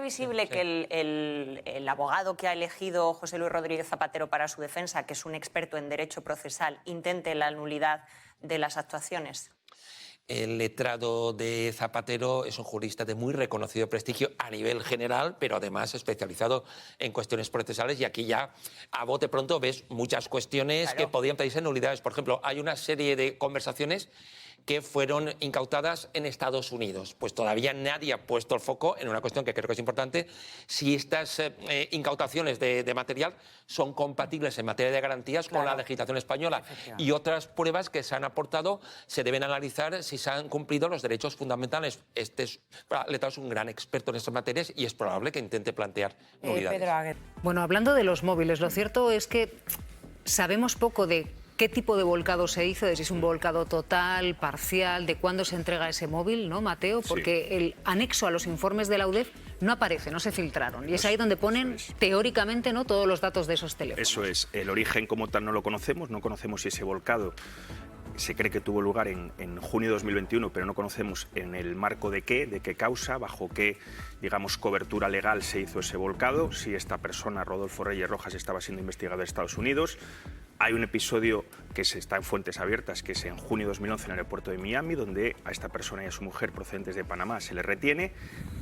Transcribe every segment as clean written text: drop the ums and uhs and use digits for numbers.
Visible que el abogado que ha elegido José Luis Rodríguez Zapatero para su defensa, que es un experto en derecho procesal, intente la nulidad de las actuaciones? El letrado de Zapatero es un jurista de muy reconocido prestigio a nivel general, pero además especializado en cuestiones procesales, y aquí ya a bote pronto ves muchas cuestiones que podían pedirse nulidades. Por ejemplo, hay una serie de conversaciones que fueron incautadas en Estados Unidos. Pues todavía nadie ha puesto el foco en una cuestión que creo que es importante: si estas incautaciones de material son compatibles en materia de garantías con la legislación española, y otras pruebas que se han aportado se deben analizar si se han cumplido los derechos fundamentales. Este letrado es un gran experto en estas materias y es probable que intente plantear nulidades. Bueno, hablando de los móviles, lo cierto es que sabemos poco de qué tipo de volcado se hizo, de si es un volcado total, parcial, de cuándo se entrega ese móvil, ¿no, Mateo? Porque el anexo a los informes de la UDEF no aparece, no se filtraron. Y es ahí donde ponen, teóricamente, ¿no?, todos los datos de esos teléfonos. Eso es. El origen como tal no lo conocemos. No conocemos si ese volcado se cree que tuvo lugar en junio de 2021, pero no conocemos en el marco de qué causa, bajo qué, digamos, cobertura legal se hizo ese volcado, si esta persona, Rodolfo Reyes Rojas, estaba siendo investigado en Estados Unidos. Hay un episodio que está en fuentes abiertas, que es en junio de 2011 en el aeropuerto de Miami, donde a esta persona y a su mujer procedentes de Panamá se le retiene.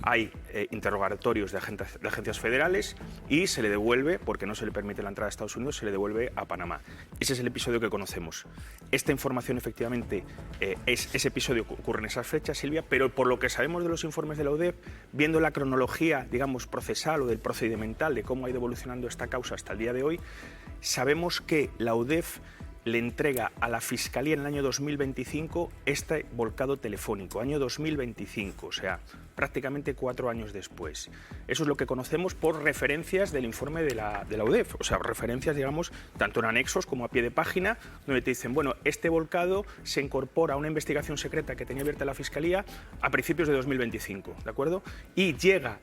Hay interrogatorios de agencias federales y se le devuelve, porque no se le permite la entrada a Estados Unidos, se le devuelve a Panamá. Ese es el episodio que conocemos. Esta información, efectivamente, ese episodio ocurre en esas fechas, Silvia, pero por lo que sabemos de los informes de la UDEF, viendo la cronología, digamos, procesal o del procedimental de cómo ha ido evolucionando esta causa hasta el día de hoy, sabemos que la UDEF le entrega a la Fiscalía en el año 2025 este volcado telefónico, año 2025, o sea, prácticamente 4 años después. Eso es lo que conocemos por referencias del informe de la UDEF, o sea, referencias, digamos, tanto en anexos como a pie de página, donde te dicen, bueno, este volcado se incorpora a una investigación secreta que tenía abierta la Fiscalía a principios de 2025, ¿de acuerdo? Y llega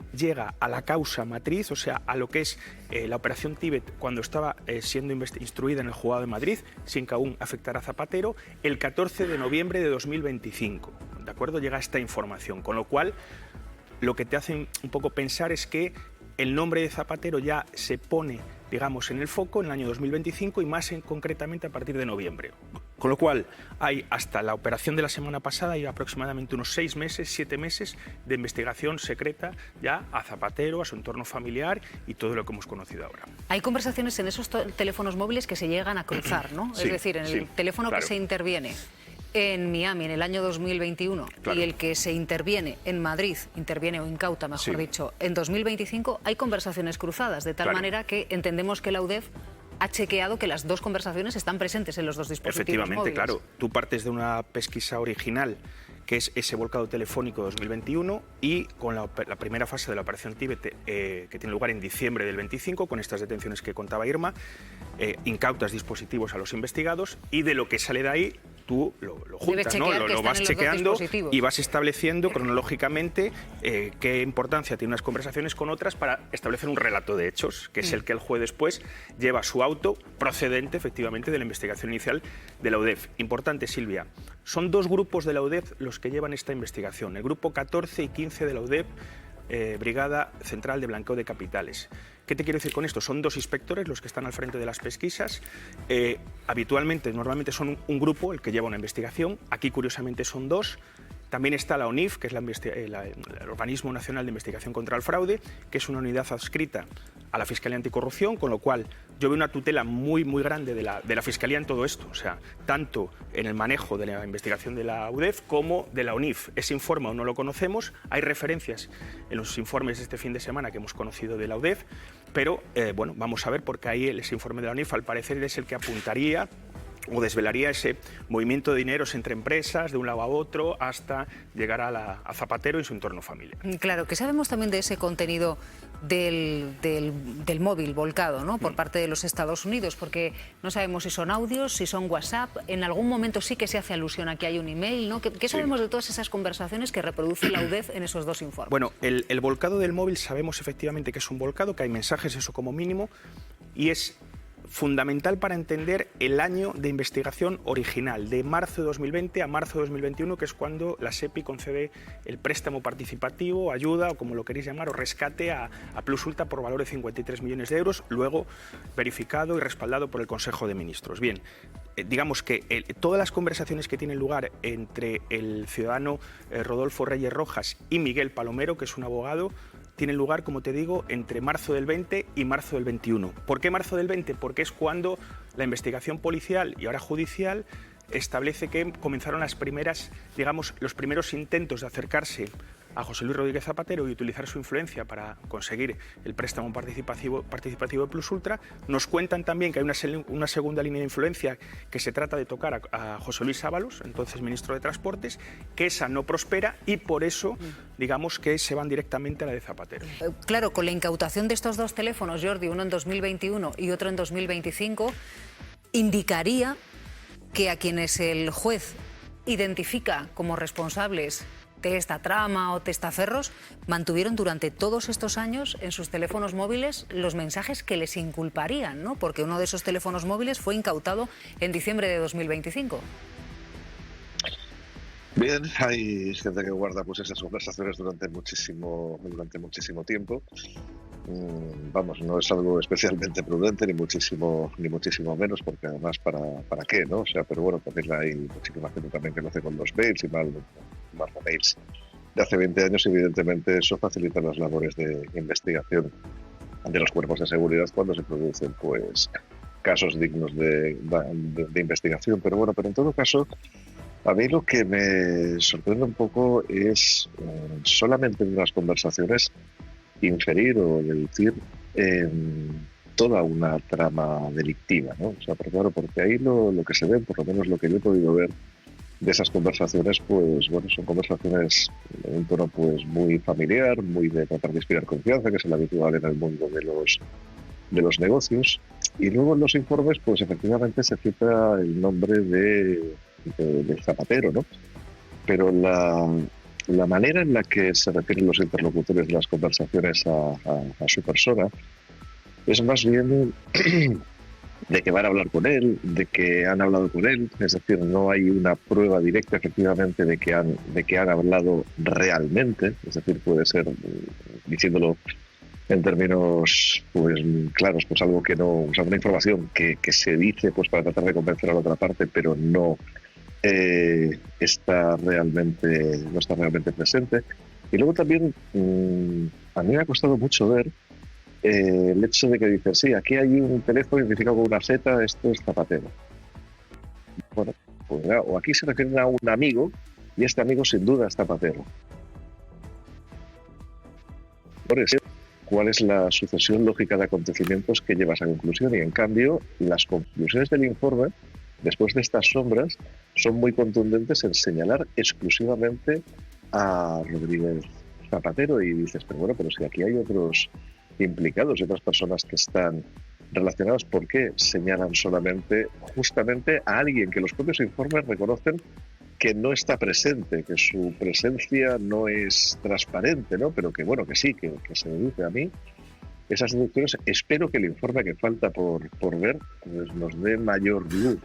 a la causa matriz, o sea, a lo que es la Operación Tíbet, cuando estaba siendo instruida en el Juzgado de Madrid, sin que aún afectara a Zapatero, el 14 de noviembre de 2025, ¿de acuerdo? Llega esta información, con lo cual lo que te hace un poco pensar es que el nombre de Zapatero ya se pone, digamos, en el foco en el año 2025 y más concretamente a partir de noviembre. Con lo cual, hay hasta la operación de la semana pasada, hay aproximadamente unos 6 meses, 7 meses de investigación secreta ya a Zapatero, a su entorno familiar y todo lo que hemos conocido ahora. Hay conversaciones en esos teléfonos móviles que se llegan a cruzar, ¿no? Sí, es decir, en el teléfono que se interviene en Miami en el año 2021 y el que se interviene en Madrid, interviene o incauta, mejor dicho, en 2025, hay conversaciones cruzadas, de tal manera que entendemos que la UDEF ha chequeado que las dos conversaciones están presentes en los dos dispositivos Efectivamente, móviles. claro. Tú partes de una pesquisa original, que es ese volcado telefónico 2021, y con la primera fase de la Operación Tíbet, que tiene lugar en diciembre del 25, con estas detenciones que contaba Irma, incautas dispositivos a los investigados, y de lo que sale de ahí tú lo juntas, ¿no? Lo vas chequeando y vas estableciendo cronológicamente qué importancia tienen unas conversaciones con otras para establecer un relato de hechos, que es el que el juez después lleva a su auto procedente, efectivamente, de la investigación inicial de la UDEF. Importante, Silvia, son 2 grupos de la UDEF los que llevan esta investigación, el grupo 14 y 15 de la UDEF, Brigada Central de Blanqueo de Capitales. ¿Qué te quiero decir con esto? Son 2 inspectores los que están al frente de las pesquisas. Normalmente son un grupo el que lleva una investigación. Aquí, curiosamente, son 2. También está la ONIF, que es el Organismo Nacional de Investigación contra el Fraude, que es una unidad adscrita a la Fiscalía Anticorrupción, con lo cual yo veo una tutela muy grande de la Fiscalía en todo esto, o sea, tanto en el manejo de la investigación de la UDEF como de la ONIF. Ese informe aún no lo conocemos, hay referencias en los informes de este fin de semana que hemos conocido de la UDEF, pero bueno, vamos a ver, porque ahí ese informe de la ONIF al parecer es el que apuntaría o desvelaría ese movimiento de dineros entre empresas de un lado a otro hasta llegar a Zapatero y su entorno familiar. Claro, ¿qué sabemos también de ese contenido del móvil volcado, ¿no?, por parte de los Estados Unidos? Porque no sabemos si son audios, si son WhatsApp, en algún momento sí que se hace alusión a que hay un email, ¿no? ¿Qué sabemos de todas esas conversaciones que reproduce la UDEF en esos 2 informes? Bueno, el volcado del móvil sabemos efectivamente que es un volcado, que hay mensajes, eso como mínimo, y es fundamental para entender el año de investigación original, de marzo de 2020 a marzo de 2021, que es cuando la SEPI concede el préstamo participativo, ayuda, o como lo queréis llamar, o rescate a Plus Ultra por valor de 53 millones de euros, luego verificado y respaldado por el Consejo de Ministros. Bien, digamos que todas las conversaciones que tienen lugar entre el ciudadano Rodolfo Reyes Rojas y Miguel Palomero, que es un abogado, tienen lugar, como te digo, entre marzo del 20 y marzo del 21. ¿Por qué marzo del 20? Porque es cuando la investigación policial y ahora judicial establece que comenzaron los primeros intentos de acercarse a José Luis Rodríguez Zapatero y utilizar su influencia para conseguir el préstamo participativo de Plus Ultra. Nos cuentan también que hay una segunda línea de influencia, que se trata de tocar a José Luis Ábalos, entonces ministro de Transportes, que esa no prospera y por eso, digamos, que se van directamente a la de Zapatero. Claro, con la incautación de estos dos teléfonos, Jordi, uno en 2021 y otro en 2025, indicaría que a quienes el juez identifica como responsables de esta trama o testaferros mantuvieron durante todos estos años en sus teléfonos móviles los mensajes que les inculparían, ¿no? Porque uno de esos teléfonos móviles fue incautado en diciembre de 2025. Bien, hay gente que guarda pues esas conversaciones durante muchísimo tiempo. Vamos, no es algo especialmente prudente, ni muchísimo menos, porque además ¿para qué, no? O sea, pero bueno, también hay muchísima gente también que lo hace con los mails y más mails de hace 20 años, evidentemente eso facilita las labores de investigación de los cuerpos de seguridad cuando se producen pues casos dignos de investigación. Pero bueno, pero en todo caso, a mí lo que me sorprende un poco es solamente en unas conversaciones inferir o deducir toda una trama delictiva, ¿no? O sea, pero claro, porque ahí lo que se ve, por lo menos lo que yo he podido ver de esas conversaciones, pues bueno, son conversaciones en un tono pues muy familiar, muy de tratar de inspirar confianza, que es el habitual en el mundo de los negocios. Y luego en los informes, pues efectivamente se cita el nombre de Zapatero, ¿no? Pero la manera en la que se refieren los interlocutores de las conversaciones a su persona es más bien de que van a hablar con él, de que han hablado con él, es decir, no hay una prueba directa efectivamente de que han hablado realmente, es decir, puede ser, diciéndolo en términos pues claros, pues algo que no, o sea, una información que se dice pues para tratar de convencer a la otra parte, pero no está realmente presente. Y luego también a mí me ha costado mucho ver el hecho de que dicen, sí, aquí hay un teléfono identificado con una Z, esto es Zapatero. Bueno, pues o aquí se refieren a un amigo y este amigo sin duda es Zapatero. Por eso, ¿cuál es la sucesión lógica de acontecimientos que lleva a esa conclusión? Y en cambio, las conclusiones del informe, después de estas sombras, son muy contundentes en señalar exclusivamente a Rodríguez Zapatero y dices, pero bueno, pero si aquí hay otros implicados y otras personas que están relacionadas, ¿por qué señalan solamente justamente a alguien que los propios informes reconocen que no está presente, que su presencia no es transparente, ¿no? Pero que bueno, que sí, que se deduce a mí? Esas deducciones, espero que el informe que falta por ver pues nos dé mayor luz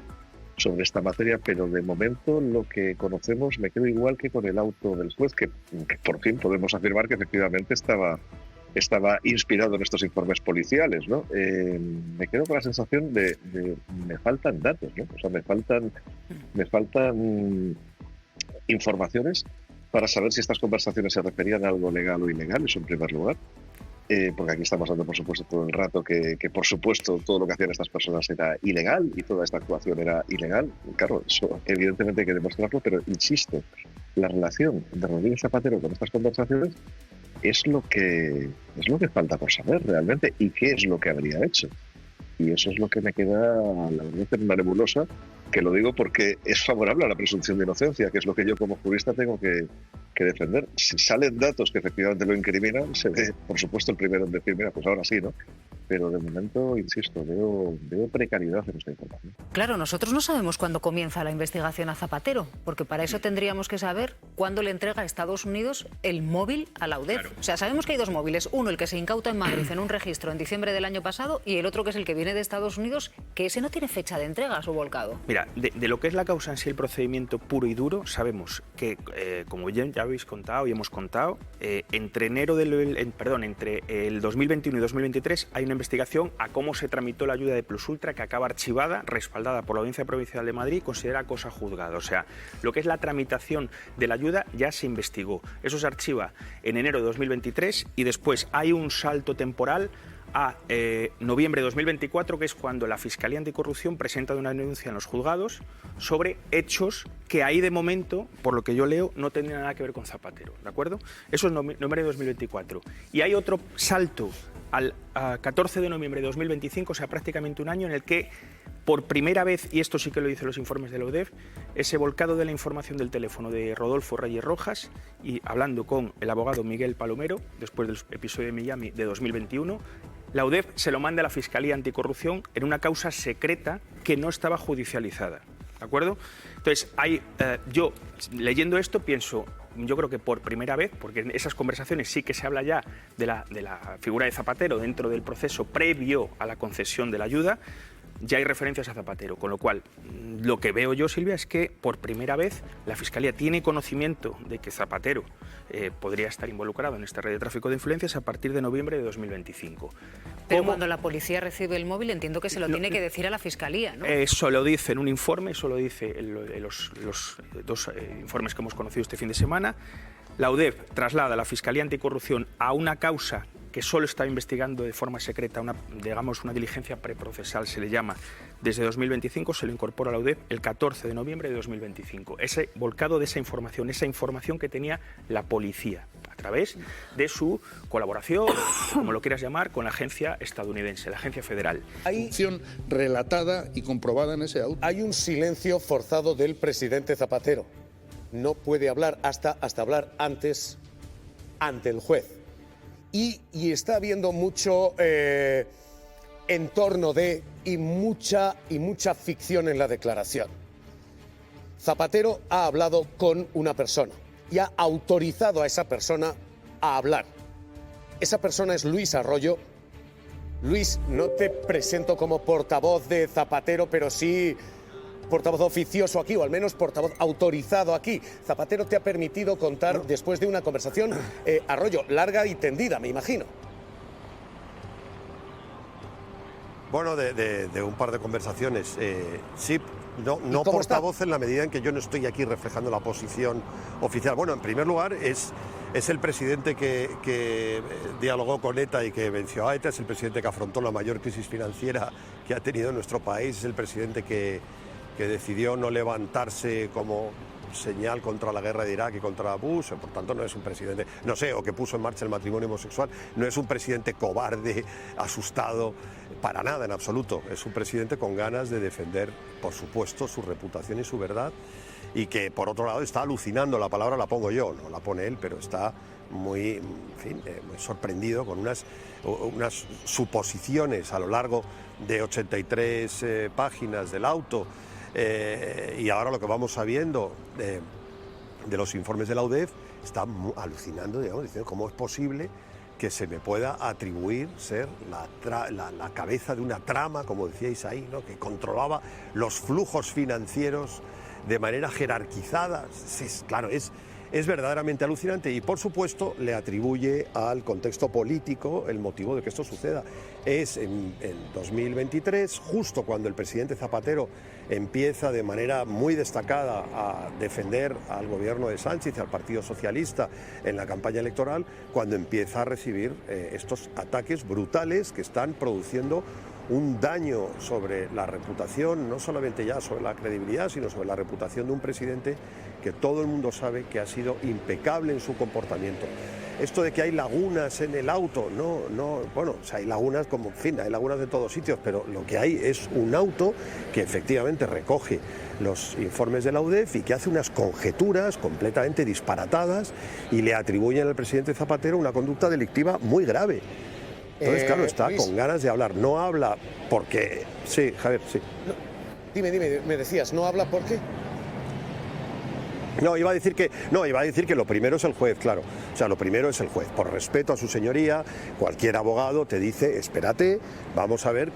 sobre esta materia, pero de momento lo que conocemos me quedo igual que con el auto del juez, que por fin podemos afirmar que efectivamente estaba inspirado en estos informes policiales, ¿no? Me quedo con la sensación de me faltan datos, ¿no? O sea, me faltan informaciones para saber si estas conversaciones se referían a algo legal o ilegal, eso en primer lugar. Porque aquí estamos dando, por supuesto, todo el rato que, por supuesto, todo lo que hacían estas personas era ilegal y toda esta actuación era ilegal. Claro, eso evidentemente hay que demostrarlo, pero insisto, la relación de Rodríguez Zapatero con estas conversaciones es lo que falta por saber realmente y qué es lo que habría hecho. Y eso es lo que me queda, la verdad, en una nebulosa, que lo digo porque es favorable a la presunción de inocencia, que es lo que yo como jurista tengo que defender. Si salen datos que efectivamente lo incriminan, se ve, por supuesto, el primero en decir, mira, pues ahora sí, ¿no? pero de momento, insisto, veo precariedad en esta información. Claro, nosotros no sabemos cuándo comienza la investigación a Zapatero, porque para eso tendríamos que saber cuándo le entrega a Estados Unidos el móvil a la UDEF. Claro. O sea, sabemos que hay dos móviles, uno el que se incauta en Madrid en un registro en diciembre del año pasado y el otro que es el que viene de Estados Unidos, que ese no tiene fecha de entrega a su volcado. Mira, de lo que es la causa en sí, el procedimiento puro y duro, sabemos que, como ya habéis contado y hemos contado, entre el 2021 y 2023 hay una investigación a cómo se tramitó la ayuda de Plus Ultra, que acaba archivada, respaldada por la Audiencia Provincial de Madrid y considera cosa juzgada. O sea, lo que es la tramitación de la ayuda ya se investigó. Eso se archiva en enero de 2023 y después hay un salto temporal a noviembre de 2024, que es cuando la Fiscalía Anticorrupción presenta una denuncia en los juzgados sobre hechos que ahí de momento, por lo que yo leo, no tendrían nada que ver con Zapatero, ¿de acuerdo? Eso es noviembre de 2024. Y hay otro salto al 14 de noviembre de 2025, o sea, prácticamente un año, en el que por primera vez, y esto sí que lo dicen los informes de la UDEF, ese volcado de la información del teléfono de Rodolfo Reyes Rojas, y hablando con el abogado Miguel Palomero, después del episodio de Miami de 2021, la UDEF se lo manda a la Fiscalía Anticorrupción en una causa secreta que no estaba judicializada, ¿de acuerdo? Entonces, yo leyendo esto pienso, yo creo que por primera vez, porque en esas conversaciones sí que se habla ya de la figura de Zapatero dentro del proceso previo a la concesión de la ayuda, ya hay referencias a Zapatero, con lo cual lo que veo yo, Silvia, es que por primera vez la Fiscalía tiene conocimiento de que Zapatero podría estar involucrado en esta red de tráfico de influencias a partir de noviembre de 2025. Pero cuando la policía recibe el móvil, entiendo que se lo tiene que decir a la Fiscalía, ¿no? Eso lo dice en un informe, eso lo dice en los dos informes que hemos conocido este fin de semana. La UDEF traslada a la Fiscalía Anticorrupción a una causa que solo está investigando de forma secreta, una diligencia preprocesal, se le llama, desde 2025, se lo incorpora a la UDEF el 14 de noviembre de 2025. Ese volcado de esa información que tenía la policía, a través de su colaboración, como lo quieras llamar, con la agencia estadounidense, la agencia federal. Hay acción relatada y comprobada en ese auto. Hay un silencio forzado del presidente Zapatero. No puede hablar hasta hablar antes ante el juez. Y está habiendo mucho entorno de y mucha ficción en la declaración. Zapatero ha hablado con una persona y ha autorizado a esa persona a hablar. Esa persona es Luis Arroyo. Luis, no te presento como portavoz de Zapatero, pero sí portavoz oficioso aquí, o al menos portavoz autorizado aquí. Zapatero te ha permitido contar después de una conversación, Arroyo, larga y tendida, me imagino. Bueno, de un par de conversaciones, sí, no portavoz en la medida en que yo no estoy aquí reflejando la posición oficial. Bueno, en primer lugar, es el presidente que dialogó con ETA y que venció a ETA, es el presidente que afrontó la mayor crisis financiera que ha tenido nuestro país, es el presidente que decidió no levantarse como señal contra la guerra de Irak y contra Bush, por tanto no es un presidente, no sé, o que puso en marcha el matrimonio homosexual, no es un presidente cobarde, asustado, para nada en absoluto, es un presidente con ganas de defender, por supuesto, su reputación y su verdad, y que por otro lado está alucinando, la palabra la pongo yo, no la pone él, pero está muy sorprendido con unas suposiciones a lo largo de 83 páginas del auto. Y ahora lo que vamos sabiendo de los informes de la UDEF está alucinando, digamos, diciendo cómo es posible que se me pueda atribuir ser la cabeza de una trama, como decíais ahí, ¿no?, que controlaba los flujos financieros de manera jerarquizada. Claro, es verdaderamente alucinante y, por supuesto, le atribuye al contexto político el motivo de que esto suceda. Es en 2023, justo cuando el presidente Zapatero empieza de manera muy destacada a defender al gobierno de Sánchez y al Partido Socialista en la campaña electoral, cuando empieza a recibir estos ataques brutales que están produciendo un daño sobre la reputación, no solamente ya sobre la credibilidad, sino sobre la reputación de un presidente que todo el mundo sabe que ha sido impecable en su comportamiento. Esto de que hay lagunas en el auto, bueno, o sea, hay lagunas como, en fin, hay lagunas de todos sitios, pero lo que hay es un auto que efectivamente recoge los informes de la UDEF y que hace unas conjeturas completamente disparatadas y le atribuyen al presidente Zapatero una conducta delictiva muy grave. Entonces, claro, está Luis, con ganas de hablar. No habla porque... Sí, Javier, sí. Dime, me decías, ¿no habla por qué? No, iba a decir que lo primero es el juez, claro. O sea, lo primero es el juez. Por respeto a su señoría, cualquier abogado te dice, espérate, vamos a ver.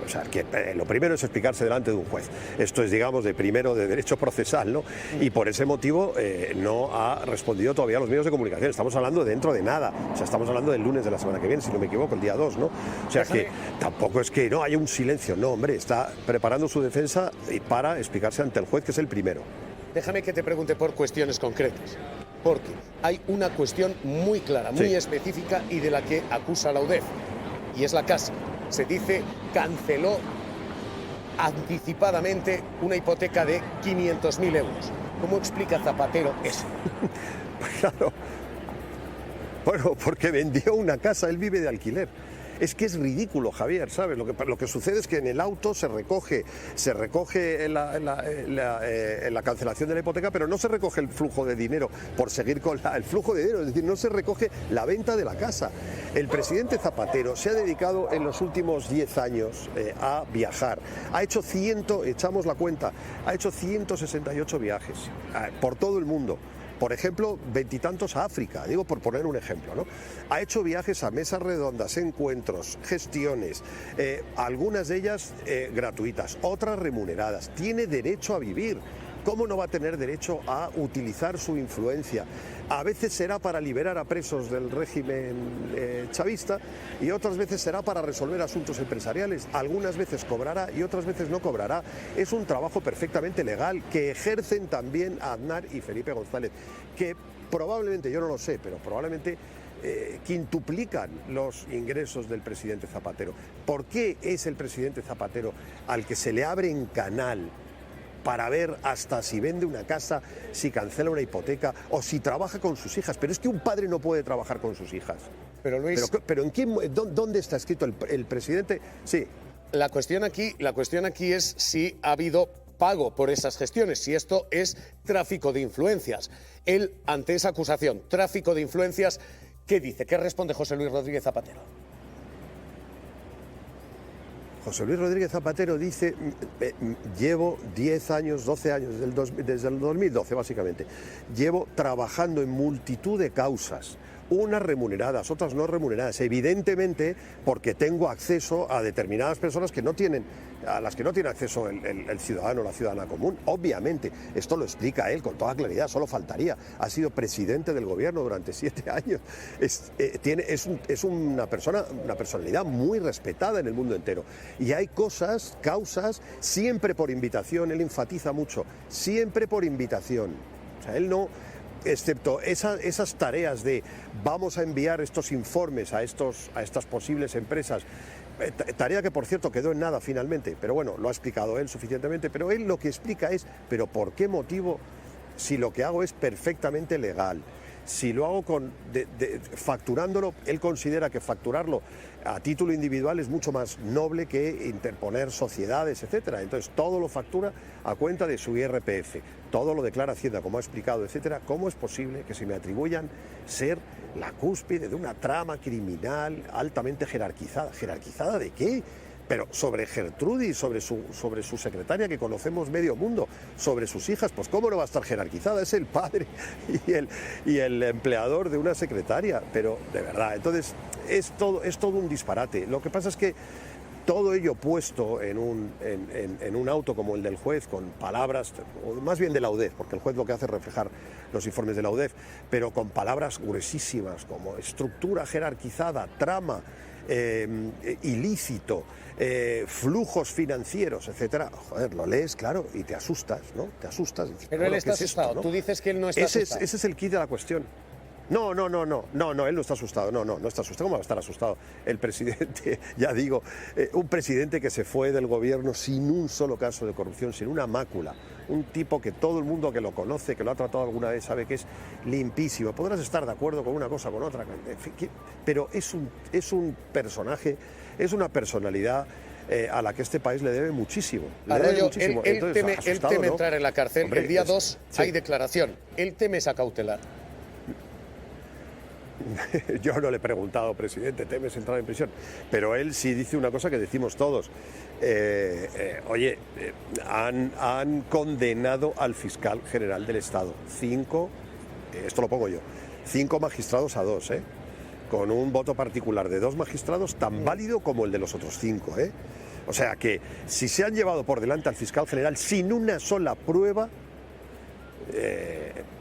O sea, que lo primero es explicarse delante de un juez. Esto es, digamos, de derecho procesal, ¿no? Y por ese motivo no ha respondido todavía a los medios de comunicación. Estamos hablando dentro de nada. O sea, estamos hablando del lunes de la semana que viene, si no me equivoco, el día 2, ¿no? O sea, que tampoco es que no haya un silencio. No, hombre, está preparando su defensa para explicarse ante el juez, que es el primero. Déjame que te pregunte por cuestiones concretas, porque hay una cuestión muy clara, muy específica y de la que acusa la UDEF, y es la casa. Se dice canceló anticipadamente una hipoteca de 500.000 euros. ¿Cómo explica Zapatero eso? Claro. Bueno, porque vendió una casa, él vive de alquiler. Es que es ridículo, Javier, ¿sabes? Lo que sucede es que en el auto se recoge la cancelación de la hipoteca, pero no se recoge el flujo de dinero por seguir con el flujo de dinero, es decir, no se recoge la venta de la casa. El presidente Zapatero se ha dedicado en los últimos 10 años a viajar. Ha hecho echamos la cuenta, ha hecho 168 viajes por todo el mundo. Por ejemplo, 20 y tantos a África, digo por poner un ejemplo, ¿no? Ha hecho viajes a mesas redondas, encuentros, gestiones, algunas de ellas gratuitas, otras remuneradas. Tiene derecho a vivir. ¿Cómo no va a tener derecho a utilizar su influencia? A veces será para liberar a presos del régimen chavista y otras veces será para resolver asuntos empresariales. Algunas veces cobrará y otras veces no cobrará. Es un trabajo perfectamente legal que ejercen también Aznar y Felipe González, que probablemente, yo no lo sé, pero probablemente quintuplican los ingresos del presidente Zapatero. ¿Por qué es el presidente Zapatero al que se le abre en canal para ver hasta si vende una casa, si cancela una hipoteca o si trabaja con sus hijas? Pero es que un padre no puede trabajar con sus hijas. Pero Luis, pero ¿dónde está escrito el presidente? Sí. La cuestión aquí es si ha habido pago por esas gestiones, si esto es tráfico de influencias. Él, ante esa acusación, tráfico de influencias, ¿qué dice? ¿Qué responde José Luis Rodríguez Zapatero? José Luis Rodríguez Zapatero dice, llevo 10 años, 12 años, desde el 2012 básicamente, llevo trabajando en multitud de causas, unas remuneradas, otras no remuneradas, evidentemente porque tengo acceso a determinadas personas a las que no tiene acceso el ciudadano o la ciudadana común. Obviamente, esto lo explica él con toda claridad, solo faltaría. Ha sido presidente del gobierno durante 7 años. Es una personalidad muy respetada en el mundo entero. Y hay causas, siempre por invitación, él enfatiza mucho, siempre por invitación. O sea, él no, excepto esas tareas de vamos a enviar estos informes a estas posibles empresas, tarea que por cierto quedó en nada finalmente, pero bueno, lo ha explicado él suficientemente, pero él lo que explica es, pero ¿por qué motivo, si lo que hago es perfectamente legal? Si lo hago facturándolo, él considera que facturarlo a título individual es mucho más noble que interponer sociedades, etcétera. Entonces todo lo factura a cuenta de su IRPF, todo lo declara Hacienda, como ha explicado, etcétera. ¿Cómo es posible que se me atribuyan ser la cúspide de una trama criminal altamente jerarquizada? ¿Jerarquizada de qué? Pero sobre Gertrudis, sobre su secretaria que conocemos medio mundo, sobre sus hijas, pues ¿cómo no va a estar jerarquizada? Es el padre y el empleador de una secretaria, pero de verdad, entonces es todo un disparate. Lo que pasa es que todo ello puesto en un auto como el del juez, con palabras, o más bien de la UDEF, porque el juez lo que hace es reflejar los informes de la UDEF, pero con palabras gruesísimas como estructura jerarquizada, trama, ilícito, flujos financieros, etcétera. Joder, lo lees, claro, y te asustas, ¿no? Te asustas. Dices, pero él está asustado. Esto, ¿no? Tú dices que él no está asustado. Ese es el kit de la cuestión. No, él no está asustado, no está asustado. ¿Cómo va a estar asustado? El presidente, ya digo, un presidente que se fue del gobierno sin un solo caso de corrupción, sin una mácula, un tipo que todo el mundo que lo conoce, que lo ha tratado alguna vez, sabe que es limpísimo. Podrás estar de acuerdo con una cosa o con otra, pero es un personaje, es una personalidad a la que este país le debe muchísimo. Arroyo, él teme entrar en la cárcel. Hombre, el día 2 hay declaración. Él teme esa cautelar. yo no le he preguntado, presidente, ¿temes entrar en prisión? Pero él sí dice una cosa que decimos todos. Han condenado al fiscal general del Estado. 5, esto lo pongo yo, 5 magistrados a 2, con un voto particular de 2 magistrados tan válido como el de los otros 5. O sea que si se han llevado por delante al fiscal general sin una sola prueba,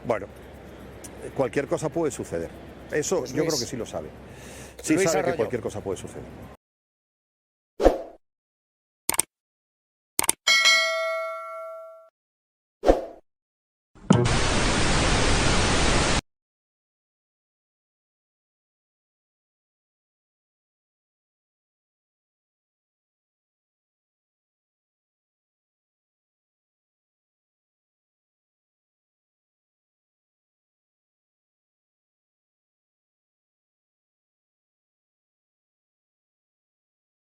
bueno, cualquier cosa puede suceder. Eso pues yo creo que sí lo sabe. Sí Luis sabe Arroyo. que cualquier cosa puede suceder.